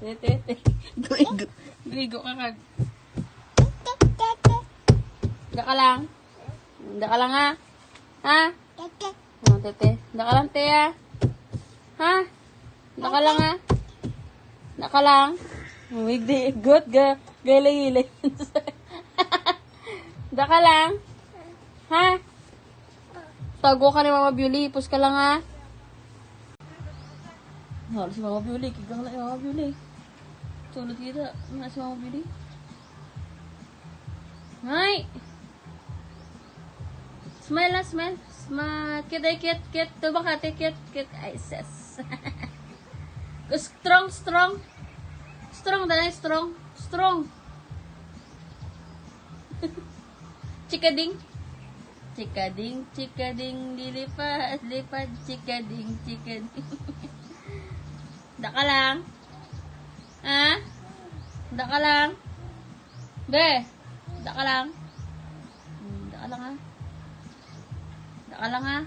Tete. Grigo ka kag. Daka lang. Daka lang ha. Ha? Oh, tete. Daka lang te ha. Ha? Daka lang ha. Daka lang. Hindi. Good ga. Gailay-ilay. Daka lang. Ha? Tago ka ni Mama Beauty. Pus ka lang ha. Wala si Mama Beauty. Kigang lang Mama Beauty. Tulad kita. Wala si Mama Beauty. Hi! Smile na, smile. Smile. Cute ay cute, cute. Tuba ka, cute, cute. Ay, sis. Strong, strong. Strong, dali, strong. Strong. Chikading. Chikading, chikading, lilipad, lipad, chikading, chikading. Daka lang. Ha? Daka lang. Be, daka lang. Daka lang ha. Daka lang ha.